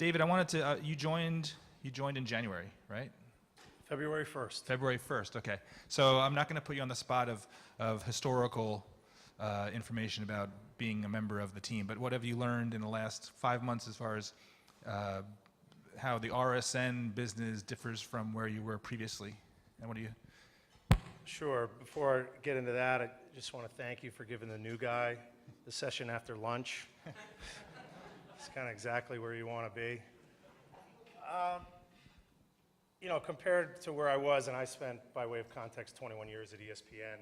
David, I wanted to, you joined in January, right? February 1st. February 1st, okay. So I'm not going to put you on the spot of historical information about being a member of the team, but what have you learned in the last 5 months as far as how the RSN business differs from where you were previously? And what do you... Sure. Before I get into that, I just want to thank you for giving the new guy the session after lunch. It's kind of exactly where you want to be. You know, compared to where I was, and I spent, by way of context, 21 years at ESPN,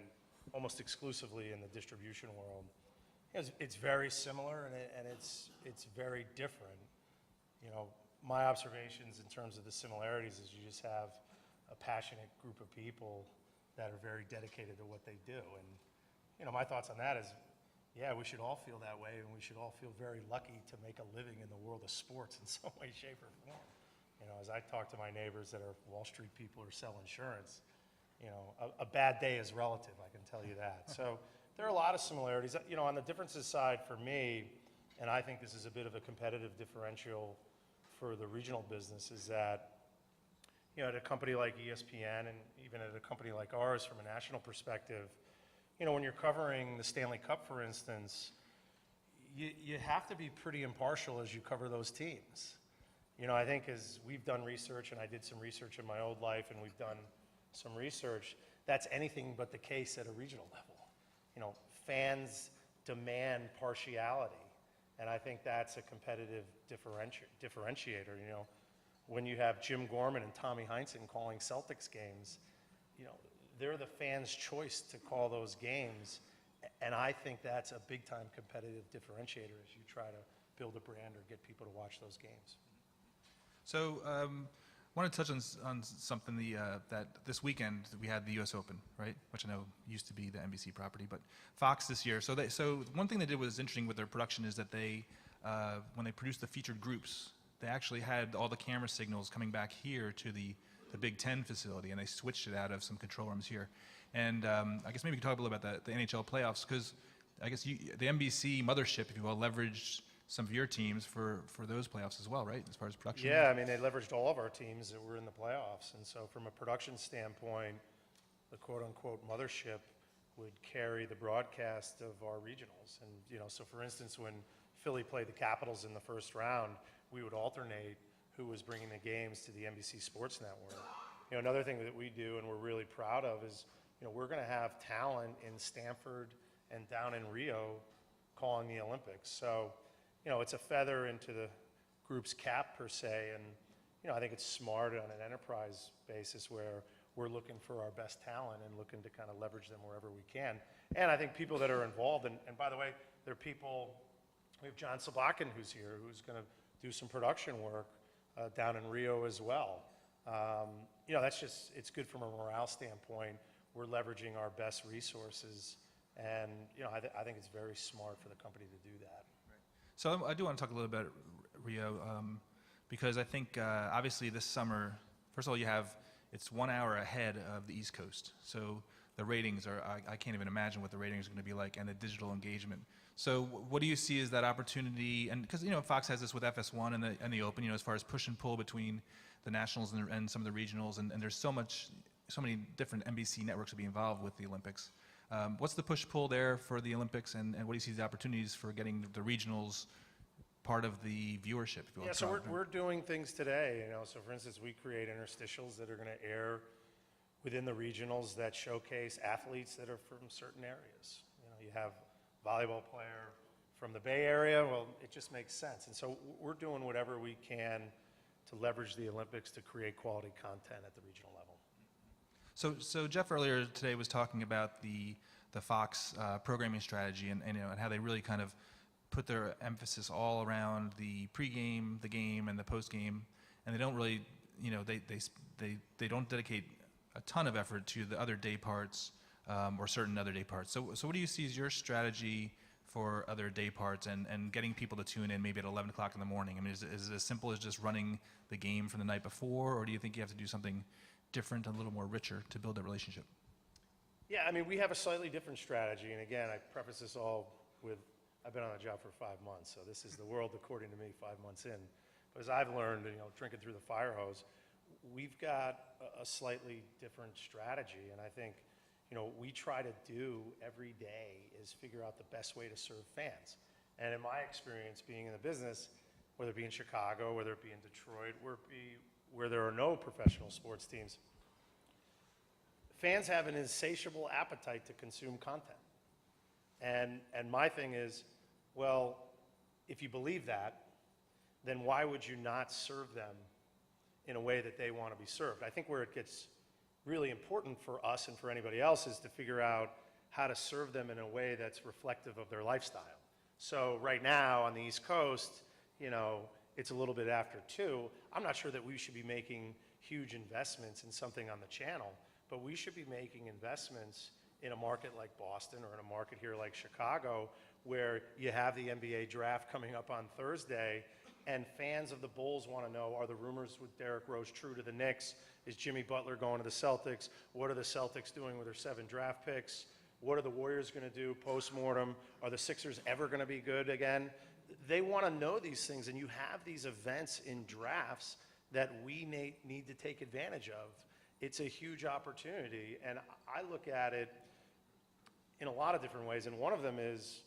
almost exclusively in the distribution world. It's very similar, and it's very different. You know, my observations in terms of the similarities is you just have a passionate group of people that are very dedicated to what they do. And, you know, my thoughts on that is, yeah, we should all feel that way, and we should all feel very lucky to make a living in the world of sports in some way, shape, or form. You know, as I talk to my neighbors that are Wall Street people or sell insurance, you know, a bad day is relative, I can tell you that. So there are a lot of similarities. You know, on the differences side for me, and I think this is a bit of a competitive differential for the regional business, is that, you know, at a company like ESPN and even at a company like ours from a national perspective, you know, when you're covering the Stanley Cup, for instance, you have to be pretty impartial as you cover those teams. You know, I think as we've done research, and I did some research in my old life, and we've done some research, that's anything but the case at a regional level. You know, fans demand partiality, and I think that's a competitive differentiator. You know, when you have Jim Gorman and Tommy Heinsohn calling Celtics games, you know, they're the fans' choice to call those games, and I think that's a big-time competitive differentiator as you try to build a brand or get people to watch those games. So I want to touch on something that this weekend we had the U.S. Open, right? Which I know used to be the NBC property, but Fox this year. So one thing they did was interesting with their production is that they, when they produced the featured groups, they actually had all the camera signals coming back here to the Big Ten facility, and they switched it out of some control rooms here. And I guess maybe you could talk a little about the NHL playoffs, because I guess the NBC mothership, if you will, leveraged some of your teams for those playoffs as well, right, as far as production? Yeah, I mean, they leveraged all of our teams that were in the playoffs. And so from a production standpoint, the quote-unquote mothership would carry the broadcast of our regionals. And, you know, so for instance, when Philly played the Capitals in the first round, we would alternate who was bringing the games to the NBC Sports Network. You know, another thing that we do and we're really proud of is, you know, we're going to have talent in Stanford and down in Rio calling the Olympics. So, you know, it's a feather into the group's cap per se, and, you know, I think it's smart on an enterprise basis where we're looking for our best talent and looking to kind of leverage them wherever we can. And I think people that are involved, and by the way, there are people, we have John Sabakin who's here, who's going to do some production work down in Rio as well. You know, that's just, it's good from a morale standpoint. We're leveraging our best resources, and, you know, I think it's very smart for the company to do that. So I do want to talk a little about Rio, because I think obviously this summer, first of all, it's 1 hour ahead of the East Coast. So the ratings are, I can't even imagine what the ratings are going to be like, and the digital engagement. So what do you see as that opportunity? And because, you know, Fox has this with FS1 and the Open, you know, as far as push and pull between the nationals and some of the regionals, and there's so many different NBC networks will be involved with the Olympics. What's the push-pull there for the Olympics, and what do you see the opportunities for getting the regionals part of the viewership? If you will? Yeah, so we're doing things today. You know, so for instance, we create interstitials that are going to air within the regionals that showcase athletes that are from certain areas. You know, you have a volleyball player from the Bay Area. Well, it just makes sense. And so we're doing whatever we can to leverage the Olympics to create quality content at the regional level. So Jeff earlier today was talking about the Fox programming strategy and you know, and how they really kind of put their emphasis all around the pregame, the game, and the postgame, and they don't really, you know, they don't dedicate a ton of effort to the other day parts or certain other day parts. So what do you see as your strategy for other day parts and getting people to tune in maybe at 11 o'clock in the morning? I mean, is it as simple as just running the game from the night before, or do you think you have to do something different, a little more richer to build that relationship? Yeah, I mean, we have a slightly different strategy. And again, I preface this all with, I've been on the job for 5 months, so this is the world according to me 5 months in. But as I've learned, drinking through the fire hose, we've got a slightly different strategy. And I think, we try to do every day is figure out the best way to serve fans. And in my experience being in the business, whether it be in Chicago, whether it be in Detroit, where there are no professional sports teams, fans have an insatiable appetite to consume content. And my thing is, well, if you believe that, then why would you not serve them in a way that they want to be served? I think where it gets really important for us and for anybody else is to figure out how to serve them in a way that's reflective of their lifestyle. So right now on the East Coast, it's a little bit after 2. I'm not sure that we should be making huge investments in something on the channel, but we should be making investments in a market like Boston or in a market here like Chicago, where you have the NBA draft coming up on Thursday, and fans of the Bulls want to know, are the rumors with Derrick Rose true to the Knicks? Is Jimmy Butler going to the Celtics? What are the Celtics doing with their 7 draft picks? What are the Warriors going to do post-mortem? Are the Sixers ever going to be good again? They want to know these things, and you have these events in drafts that we need to take advantage of. It's a huge opportunity, and I look at it in a lot of different ways, and one of them is,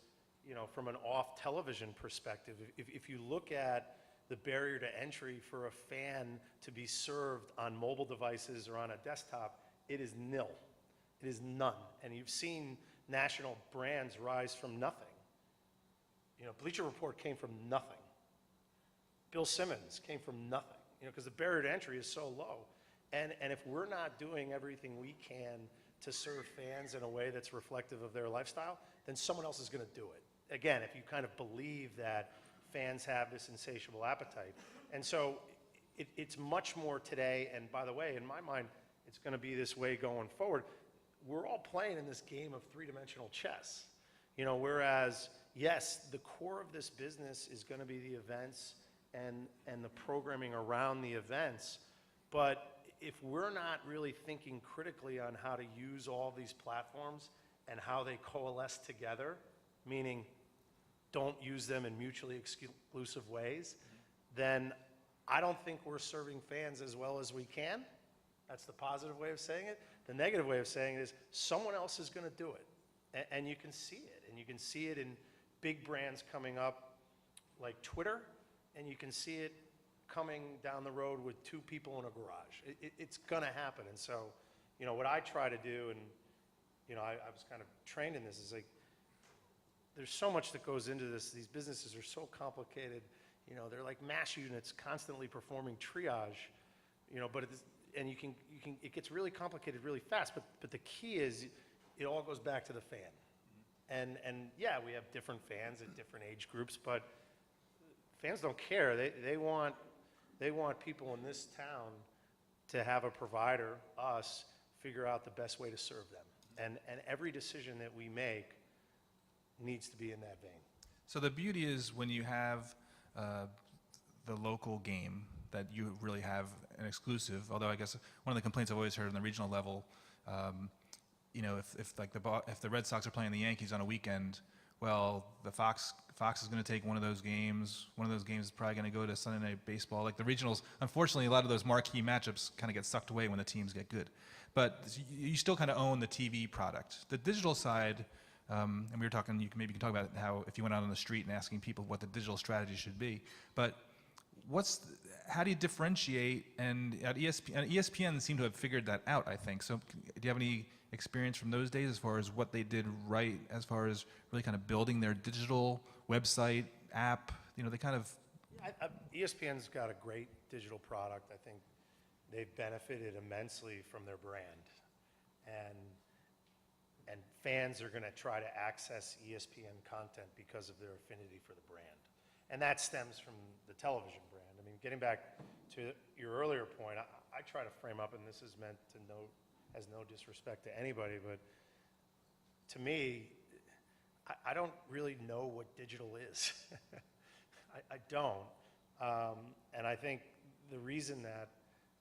from an off-television perspective. If you look at the barrier to entry for a fan to be served on mobile devices or on a desktop, it is nil. It is none. And you've seen national brands rise from nothing. Bleacher Report came from nothing. Bill Simmons came from nothing, because the barrier to entry is so low. And if we're not doing everything we can to serve fans in a way that's reflective of their lifestyle, then someone else is going to do it. Again, if you kind of believe that fans have this insatiable appetite. And so it's much more today, and by the way, in my mind, it's going to be this way going forward. We're all playing in this game of 3-dimensional chess. Whereas, yes, the core of this business is going to be the events and the programming around the events, but if we're not really thinking critically on how to use all these platforms and how they coalesce together, meaning don't use them in mutually exclusive ways, then I don't think we're serving fans as well as we can. That's the positive way of saying it. The negative way of saying it is someone else is going to do it. And you can see it. And you can see it in big brands coming up like Twitter, and you can see it coming down the road with 2 people in a garage. It's going to happen. And so, what I try to do, and, I was kind of trained in this, is like, there's so much that goes into this. These businesses are so complicated. They're like mass units constantly performing triage, but it gets really complicated really fast. But the key is it all goes back to the fan. And yeah, we have different fans at different age groups, but fans don't care. They want people in this town to have a provider, us, figure out the best way to serve them. And every decision that we make needs to be in that vein. So the beauty is when you have the local game that you really have an exclusive, although I guess one of the complaints I've always heard on the regional level, if the Red Sox are playing the Yankees on a weekend, well, the Fox is going to take one of those games. One of those games is probably going to go to Sunday Night Baseball. Like the regionals, unfortunately, a lot of those marquee matchups kind of get sucked away when the teams get good. But you still kind of own the TV product. The digital side, and we were talking, maybe you can talk about how if you went out on the street and asking people what the digital strategy should be. But how do you differentiate? And at ESPN seem to have figured that out, I think. So do you have any experience from those days as far as what they did right, as far as really kind of building their digital website, app? They kind of... ESPN's got a great digital product. I think they've benefited immensely from their brand. And fans are going to try to access ESPN content because of their affinity for the brand. And that stems from the television brand. I mean, getting back to your earlier point, I try to frame up, and this is meant to has no disrespect to anybody, but to me, I don't really know what digital is. I don't. And I think the reason that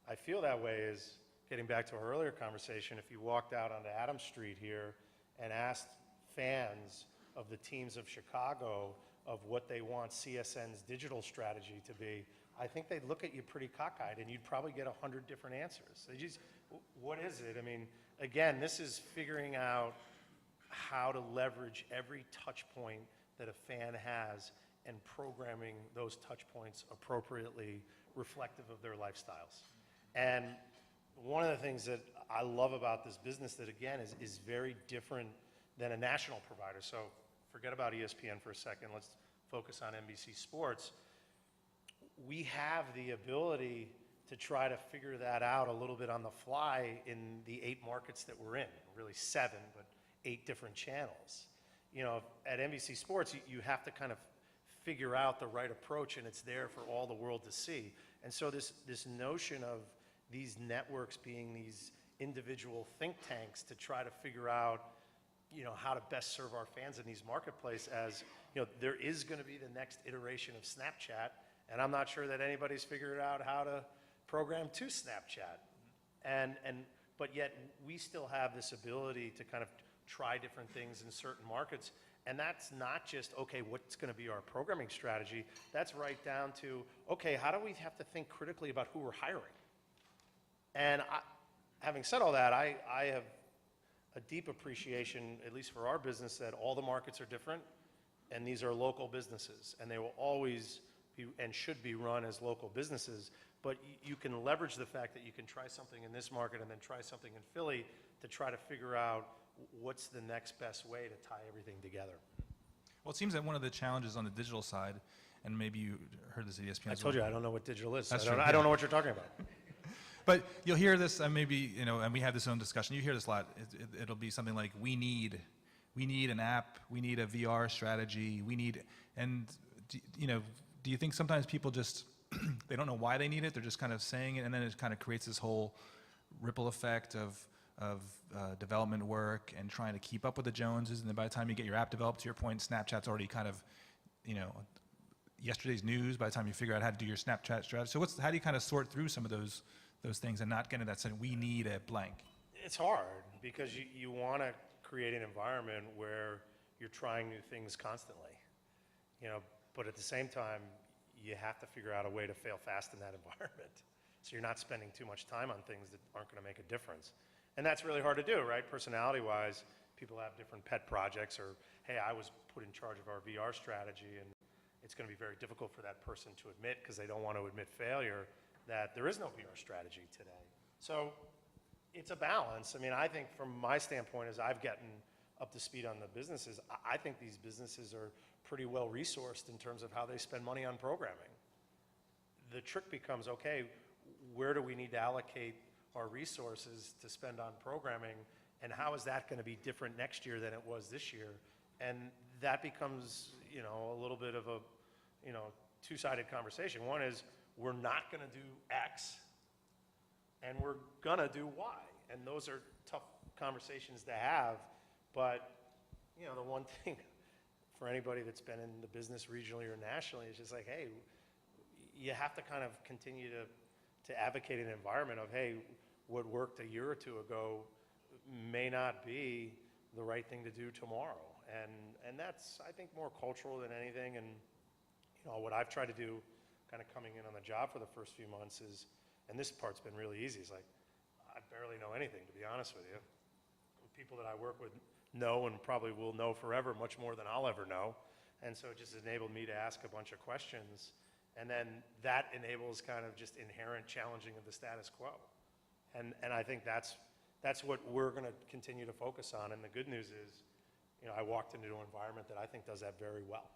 I feel that way is, getting back to our earlier conversation, if you walked out onto Adams Street here and asked fans of the teams of Chicago of what they want CSN's digital strategy to be, I think they'd look at you pretty cockeyed, and you'd probably get 100 different answers. They just, what is it? I mean, again, this is figuring out how to leverage every touch point that a fan has and programming those touch points appropriately reflective of their lifestyles. And one of the things that I love about this business that, again, is very different than a national provider. So forget about ESPN for a second. Let's focus on NBC Sports. We have the ability to try to figure that out a little bit on the fly in the 8 markets that we're in. Really 7, but 8 different channels. You know, at NBC Sports, you have to kind of figure out the right approach, and it's there for all the world to see. And so this notion of these networks being these individual think tanks to try to figure out, you know, how to best serve our fans in these marketplaces, as, you know, there is going to be the next iteration of Snapchat, and I'm not sure that anybody's figured out how to program to Snapchat. But yet we still have this ability to kind of try different things in certain markets. And that's not just, okay, what's going to be our programming strategy? That's right down to, okay, how do we have to think critically about who we're hiring? And having said all that, I have a deep appreciation, at least for our business, that all the markets are different, and these are local businesses, and they will always be and should be run as local businesses. But you can leverage the fact that you can try something in this market and then try something in Philly to try to figure out what's the next best way to tie everything together. Well, it seems that one of the challenges on the digital side, and maybe you heard this at ESPN. I told you I don't know what digital is. That's so true. I don't know what you're talking about. But you'll hear this, maybe, you know, and we have this own discussion. You hear this a lot. It'll be something like, we need an app, we need a VR strategy, and do you think sometimes people just, they don't know why they need it, they're just kind of saying it, and then it kind of creates this whole ripple effect of development work and trying to keep up with the Joneses, and then by the time you get your app developed, to your point, Snapchat's already kind of, you know, yesterday's news by the time you figure out how to do your Snapchat strategy. So how do you kind of sort through some of those things and not get into that saying, we need a blank? It's hard because you want to create an environment where you're trying new things constantly, you know, but at the same time, you have to figure out a way to fail fast in that environment. So you're not spending too much time on things that aren't going to make a difference. And that's really hard to do, right? Personality-wise, people have different pet projects, or, hey, I was put in charge of our VR strategy, and it's going to be very difficult for that person to admit, because they don't want to admit failure, that there is no VR strategy today. So it's a balance. I mean, I think from my standpoint, as I've gotten up to speed on the businesses, I think these businesses are pretty well resourced in terms of how they spend money on programming. The trick becomes, okay, where do we need to allocate our resources to spend on programming, and how is that going to be different next year than it was this year? And that becomes, you know, a little bit of a, you know, two-sided conversation. One is, we're not going to do X, and we're going to do Y. And those are tough conversations to have. But, you know, the one thing for anybody that's been in the business regionally or nationally is just like, hey, you have to kind of continue to advocate an environment of, hey, what worked a year or two ago may not be the right thing to do tomorrow. And that's, I think, more cultural than anything. And, you know, what I've tried to do kind of coming in on the job for the first few months is, and this part's been really easy, it's like, I barely know anything, to be honest with you. People that I work with know and probably will know forever much more than I'll ever know. And so it just enabled me to ask a bunch of questions. And then that enables kind of just inherent challenging of the status quo. And I think that's what we're going to continue to focus on. And the good news is, you know, I walked into an environment that I think does that very well.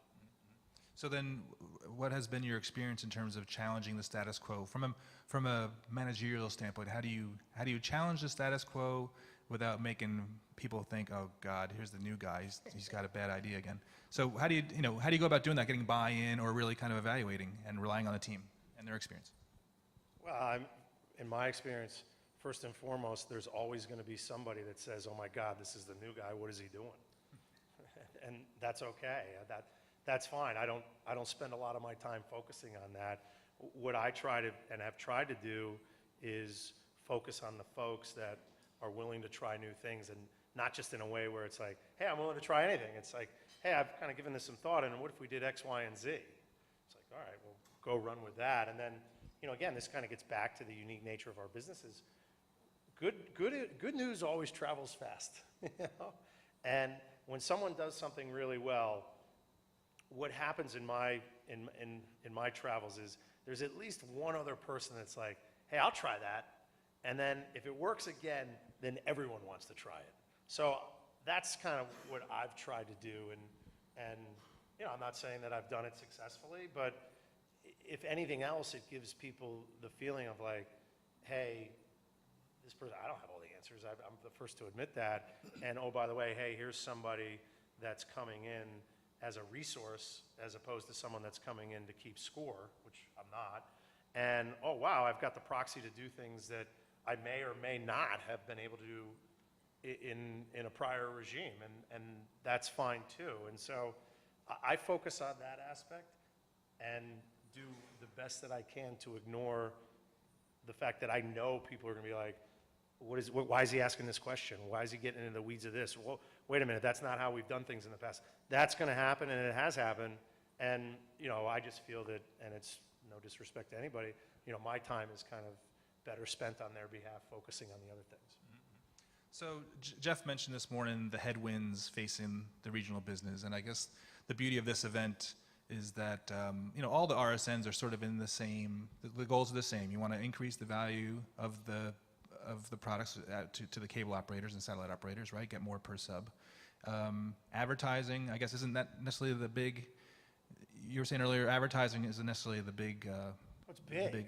So then, what has been your experience in terms of challenging the status quo from a managerial standpoint? How do you challenge the status quo without making people think, oh God, here's the new guy, he's got a bad idea again? So how do you go about doing that, getting buy-in, or really kind of evaluating and relying on the team and their experience? Well, in my experience, first and foremost, there's always going to be somebody that says, oh my God, this is the new guy, what is he doing? And that's okay. That's fine. I don't spend a lot of my time focusing on that. What I try to and have tried to do is focus on the folks that are willing to try new things, and not just in a way where it's like, hey, I'm willing to try anything. It's like, hey, I've kind of given this some thought, and what if we did X, Y, and Z? It's like, all right, well, go run with that. And then, again, this kind of gets back to the unique nature of our businesses. Good news always travels fast. And when someone does something really well, what happens in my travels is there's at least one other person that's like, hey, I'll try that. And then if it works again, then everyone wants to try it. So that's kind of what I've tried to do. And I'm not saying that I've done it successfully, but if anything else, it gives people the feeling of like, hey, this person, I don't have all the answers. I'm the first to admit that. And oh, by the way, hey, here's somebody that's coming in as a resource as opposed to someone that's coming in to keep score, which I'm not. And oh, wow, I've got the proxy to do things that I may or may not have been able to do in a prior regime, and that's fine too. And so I focus on that aspect and do the best that I can to ignore the fact that I know people are going to be like, why is he asking this question? Why is he getting into the weeds of this? Well, wait a minute, that's not how we've done things in the past. That's going to happen, and it has happened. And, I just feel that, and it's no disrespect to anybody, my time is kind of better spent on their behalf, focusing on the other things. So Jeff mentioned this morning the headwinds facing the regional business, and I guess the beauty of this event is that all the RSNs are sort of in the same. The goals are the same. You want to increase the value of the products to the cable operators and satellite operators, right? Get more per sub. Advertising, I guess, isn't that necessarily the big. You were saying earlier, advertising isn't necessarily the big. It's big.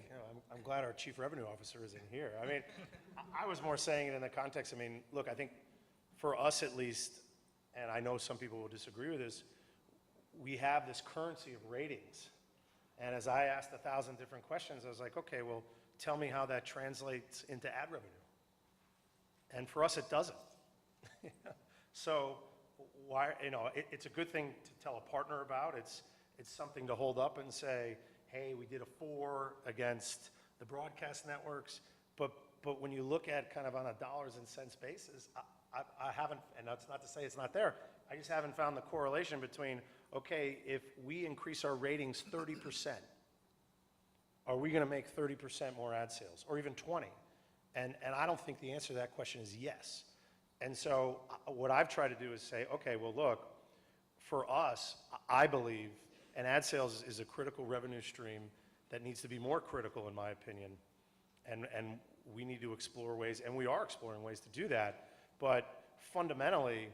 I'm glad our chief revenue officer is in here. I mean, I was more saying it in the context. I mean, look, I think for us at least, and I know some people will disagree with this, we have this currency of ratings. And as I asked 1,000 different questions, I was like, okay, well, tell me how that translates into ad revenue. And for us, it doesn't. So why, it's a good thing to tell a partner about. It's something to hold up and say, hey, we did a 4 against the broadcast networks. But when you look at kind of on a dollars and cents basis, I haven't, and that's not to say it's not there, I just haven't found the correlation between, okay, if we increase our ratings 30%, are we going to make 30% more ad sales, or even 20? And I don't think the answer to that question is yes. And so what I've tried to do is say, okay, well, look, for us, I believe, and ad sales is a critical revenue stream that needs to be more critical, in my opinion. And we need to explore ways, and we are exploring ways to do that. But fundamentally,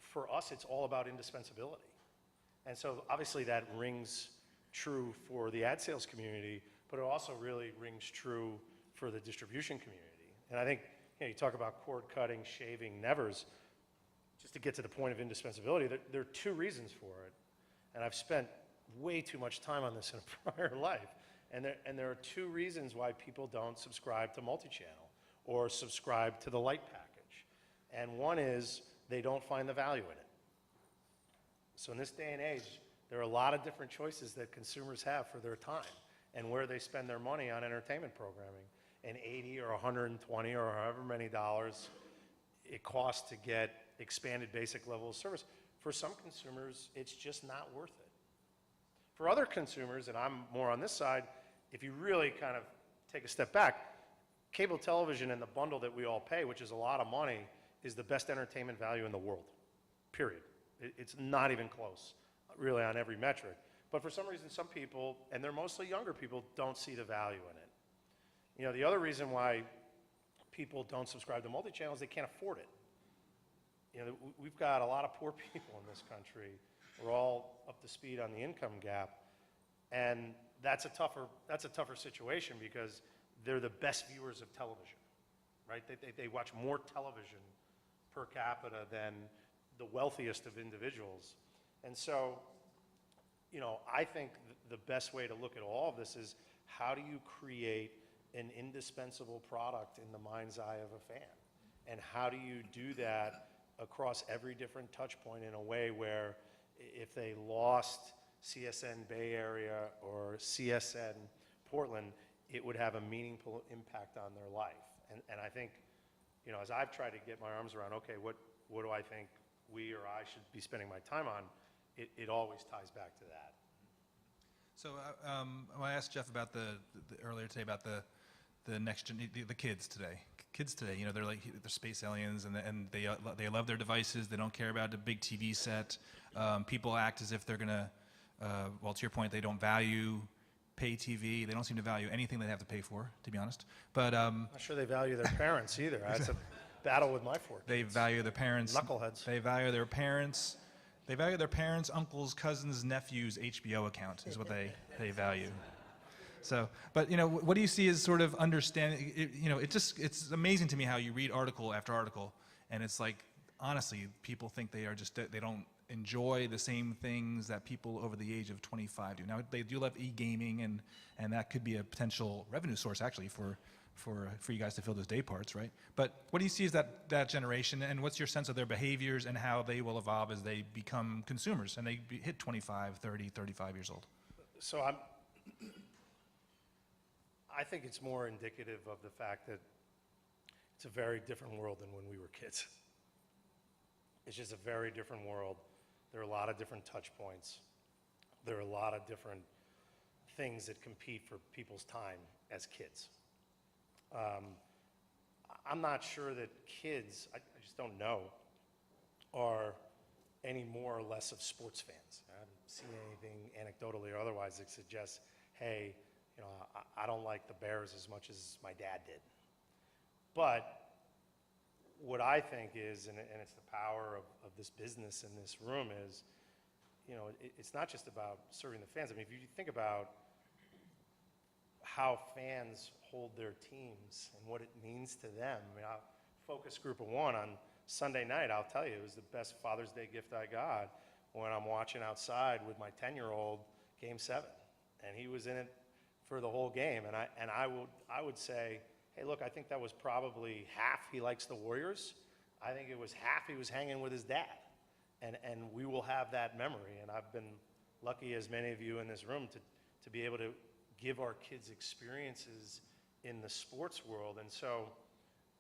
for us, it's all about indispensability. And so obviously that rings true for the ad sales community, but it also really rings true for the distribution community. And I think, you talk about cord cutting, shaving, nevers. Just to get to the point of indispensability, there are 2 reasons for it. And I've spent way too much time on this in a prior life. And there are 2 reasons why people don't subscribe to multi-channel or subscribe to the light package. And one is they don't find the value in it. So in this day and age, there are a lot of different choices that consumers have for their time and where they spend their money on entertainment programming. And 80 or 120 or however many dollars it costs to get expanded basic level of service. For some consumers, it's just not worth it. For other consumers, and I'm more on this side, if you really kind of take a step back, cable television and the bundle that we all pay, which is a lot of money, is the best entertainment value in the world, period. It's not even close, really, on every metric. But for some reason, some people, and they're mostly younger people, don't see the value in it. The other reason why people don't subscribe to multi-channel is they can't afford it. We've got a lot of poor people in this country. We're all up to speed on the income gap, and that's a tougher situation because they're the best viewers of television, right? They watch more television per capita than the wealthiest of individuals. And so, I think the best way to look at all of this is how do you create an indispensable product in the mind's eye of a fan? And how do you do that across every different touch point in a way where if they lost CSN Bay Area or CSN Portland, it would have a meaningful impact on their life? And I think, as I've tried to get my arms around, okay, what do I think we or I should be spending my time on, it always ties back to that. So I asked Jeff about earlier today about the kids today. Kids today, you know, they're space aliens, and they love their devices. They don't care about the big TV set. People act as if they're gonna. Well, to your point, they don't value pay TV. They don't seem to value anything they have to pay for, to be honest. But I'm not sure they value their parents either. That's a battle with my 4 kids. They value their parents. Knuckleheads. They value their parents. They value their parents, uncles, cousins, nephews' HBO account is what they value. So, but you know, what do you see as sort of understanding? It's amazing to me how you read article after article, and it's like, honestly, people think they don't enjoy the same things that people over the age of 25 do. Now, they do love e-gaming, and that could be a potential revenue source actually for you guys to fill those day parts, right? But what do you see as that generation, and what's your sense of their behaviors and how they will evolve as they become consumers and they hit 25, 30, 35 years old? So I think it's more indicative of the fact that it's a very different world than when we were kids. It's just a very different world. There are a lot of different touch points. There are a lot of different things that compete for people's time as kids. I'm not sure that kids, I just don't know, are any more or less of sports fans. I haven't seen anything anecdotally or otherwise that suggests, hey, you know, I don't like the Bears as much as my dad did. But what I think is, and it's the power of this business in this room is, you know, it's not just about serving the fans. I mean, if you think about how fans hold their teams and what it means to them. I mean, focus group of one on Sunday night, I'll tell you, it was the best Father's Day gift I got when I'm watching outside with my 10-year-old Game 7. And he was in it for the whole game. And I would say, hey, look, I think that was probably half he likes the Warriors. I think it was half he was hanging with his dad. And we will have that memory. And I've been lucky, as many of you in this room, to be able to give our kids experiences in the sports world. And so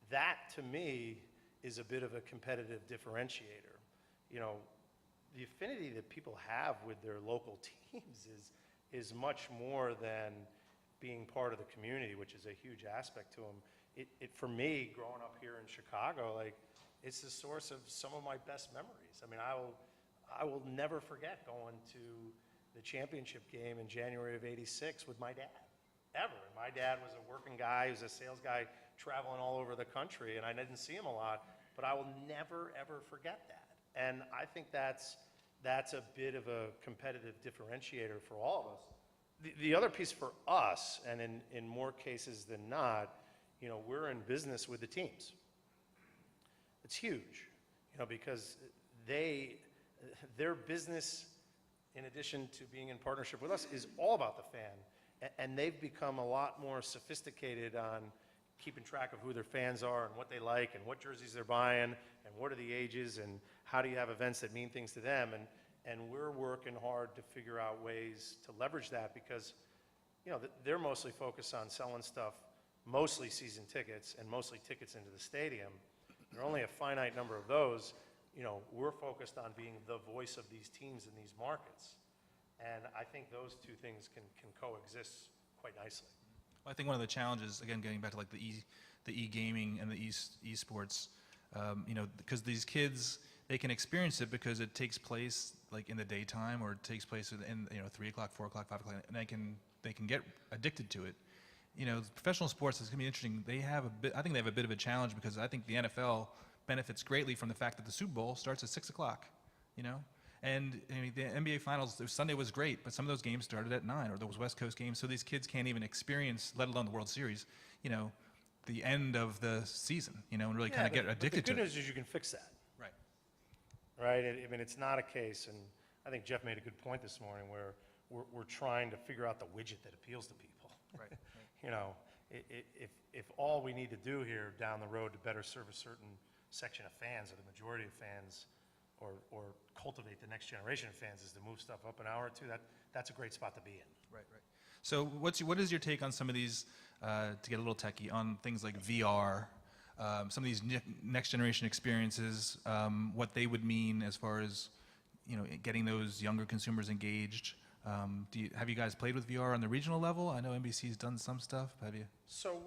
that, to me, is a bit of a competitive differentiator. You know, the affinity that people have with their local teams is much more than being part of the community, which is a huge aspect to them. For me, growing up here in Chicago, like, it's the source of some of my best memories. I mean, I will never forget going to the championship game in January of '86 with my dad, ever. And my dad was a working guy, he was a sales guy traveling all over the country, and I didn't see him a lot, but I will never, ever forget that. And I think that's a bit of a competitive differentiator for all of us. The other piece for us, and in more cases than not, you know, we're in business with the teams. It's huge, you know, because their business, in addition to being in partnership with us, is all about the fan. And they've become a lot more sophisticated on keeping track of who their fans are and what they like and what jerseys they're buying and what are the ages and how do you have events that mean things to them. And we're working hard to figure out ways to leverage that because, you know, they're mostly focused on selling stuff, mostly season tickets and mostly tickets into the stadium. There are only a finite number of those. You know, we're focused on being the voice of these teams in these markets. And I think those two things can coexist quite nicely. Well, I think one of the challenges, again, getting back to like the e-gaming and the esports, you know, because these kids, they can experience it because it takes place like in the daytime or it takes place in, you know, 3 o'clock, 4 o'clock, 5 o'clock, and they can get addicted to it. You know, professional sports is going to be interesting. I think they have a bit of a challenge because I think the NFL benefits greatly from the fact that the Super Bowl starts at 6 o'clock, you know? And I mean, the NBA Finals, Sunday was great, but some of those games started at 9, or those West Coast games, so these kids can't even experience, let alone the World Series, you know, the end of the season, you know, and really kind of get addicted to it. The good news is you can fix that. Right. Right? I mean, it's not a case, and I think Jeff made a good point this morning, where we're trying to figure out the widget that appeals to people. Right. You know, if all we need to do here down the road to better serve a certain section of fans, or the majority of fans, or cultivate the next generation of fans, is to move stuff up an hour or two, that's a great spot to be in. Right. So what is your take on some of these, to get a little techie, on things like VR, some of these next generation experiences, what they would mean as far as, you know, getting those younger consumers engaged, Have you guys played with VR on the regional level? I know NBC's done some stuff. Have you? So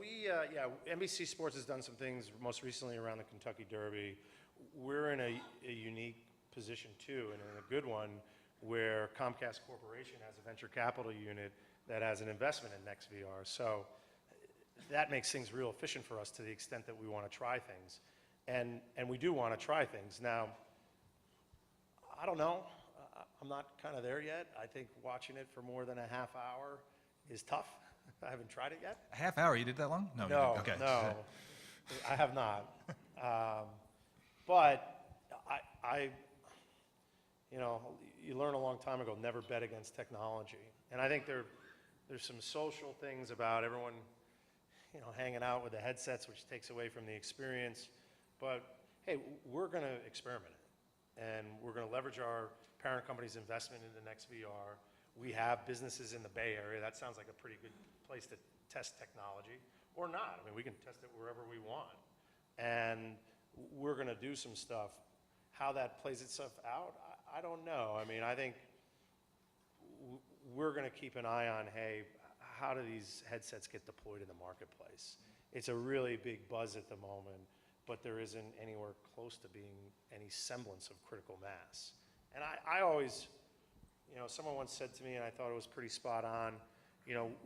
NBC Sports has done some things most recently around the Kentucky Derby. We're in a unique position too, and in a good one, where Comcast Corporation has a venture capital unit that has an investment in NextVR. So that makes things real efficient for us to the extent that we want to try things. And we do want to try things. Now, I don't know. I'm not kind of there yet. I think watching it for more than a half hour is tough. I haven't tried it yet. A half hour? You did that long? No. You No, didn't. Okay. no, I have not. But you learn a long time ago, never bet against technology. And I think there's some social things about everyone, hanging out with the headsets, which takes away from the experience. But hey, we're going to experiment it, and we're going to leverage our parent company's investment into NextVR. We have businesses in the Bay Area. That sounds like a pretty good place to test technology, or not. I mean, we can test it wherever we want. And we're going to do some stuff. How that plays itself out, I don't know. I mean, I think we're going to keep an eye on, hey, how do these headsets get deployed in the marketplace? It's a really big buzz at the moment, but there isn't anywhere close to being any semblance of critical mass. And I always, someone once said to me, and I thought it was pretty spot on,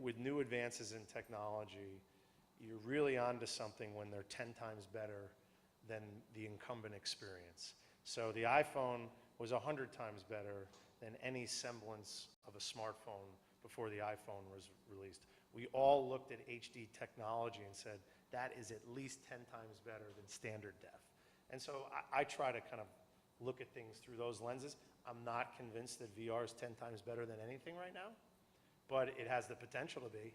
with new advances in technology, you're really onto something when they're 10 times better than the incumbent experience. So the iPhone was 100 times better than any semblance of a smartphone before the iPhone was released. We all looked at HD technology and said, that is at least 10 times better than standard def. And so I try to kind of look at things through those lenses. I'm not convinced that VR is 10 times better than anything right now, but it has the potential to be,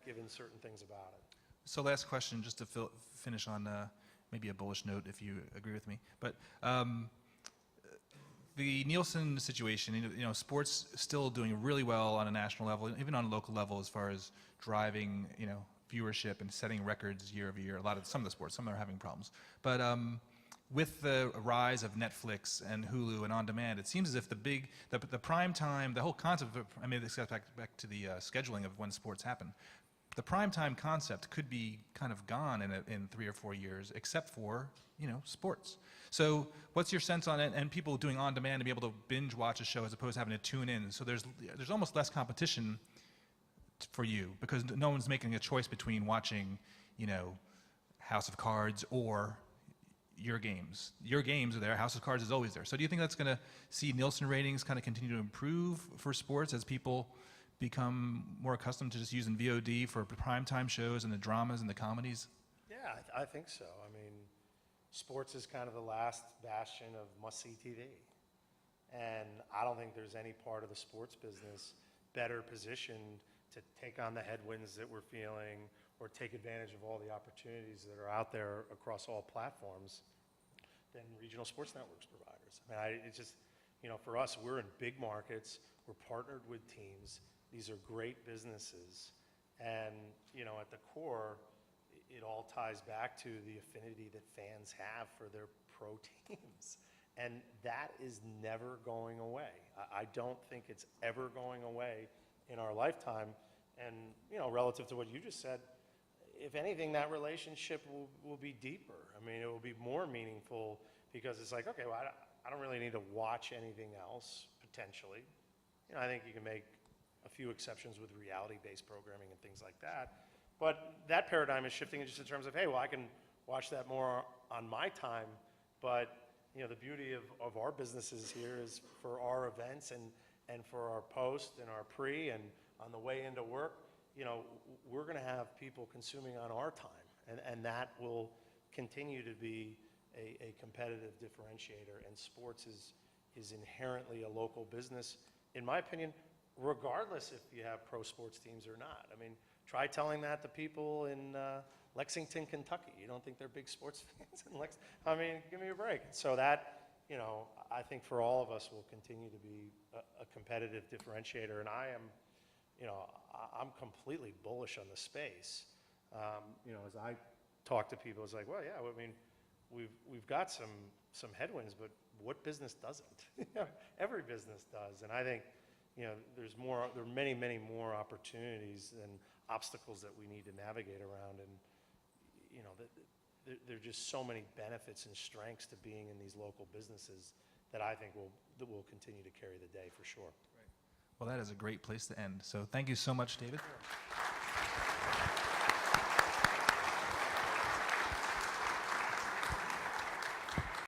given certain things about it. So last question, just to finish on maybe a bullish note, if you agree with me. But the Nielsen situation, sports still doing really well on a national level, even on a local level, as far as driving, viewership and setting records year over year. Some of the sports, some are having problems. But with the rise of Netflix and Hulu and on demand, it seems as if the prime time, the whole concept of, this goes back to the scheduling of when sports happen. The prime time concept could be kind of gone in 3 or 4 years, except for, sports. So what's your sense on it, and people doing on demand to be able to binge watch a show as opposed to having to tune in? So there's almost less competition for you because no one's making a choice between watching, House of Cards or your games. Your games are there. House of Cards is always there. So do you think that's going to see Nielsen ratings kind of continue to improve for sports as people become more accustomed to just using VOD for primetime shows and the dramas and the comedies? Yeah, I think so. I mean, sports is kind of the last bastion of must-see TV. And I don't think there's any part of the sports business better positioned to take on the headwinds that we're feeling or take advantage of all the opportunities that are out there across all platforms than regional sports networks providers. I mean, it's just, for us, we're in big markets. We're partnered with teams. These are great businesses. And, at the core, it all ties back to the affinity that fans have for their pro teams. And that is never going away. I don't think it's ever going away in our lifetime. And, relative to what you just said, if anything, that relationship will be deeper. I mean, it will be more meaningful because it's like, okay, well, I don't really need to watch anything else, potentially. I think you can make a few exceptions with reality-based programming and things like that. But that paradigm is shifting just in terms of, hey, well, I can watch that more on my time, but the beauty of our businesses here is for our events and for our post and our pre and on the way into work, we're going to have people consuming on our time, and that will continue to be a competitive differentiator. And sports is inherently a local business, in my opinion, regardless if you have pro sports teams or not. I mean, try telling that to people in Lexington, Kentucky. You don't think they're big sports fans in Lexington? I mean, give me a break. So that, I think for all of us will continue to be a competitive differentiator. And I am, I'm completely bullish on the space. As I talk to people, it's like, well, yeah, I mean, we've got some headwinds, but what business doesn't? Every business does. And I think, you know, there are many, many more opportunities than obstacles that we need to navigate around. And, you know, there are just so many benefits and strengths to being in these local businesses that I think will continue to carry the day for sure. Well, that is a great place to end. So thank you so much, David.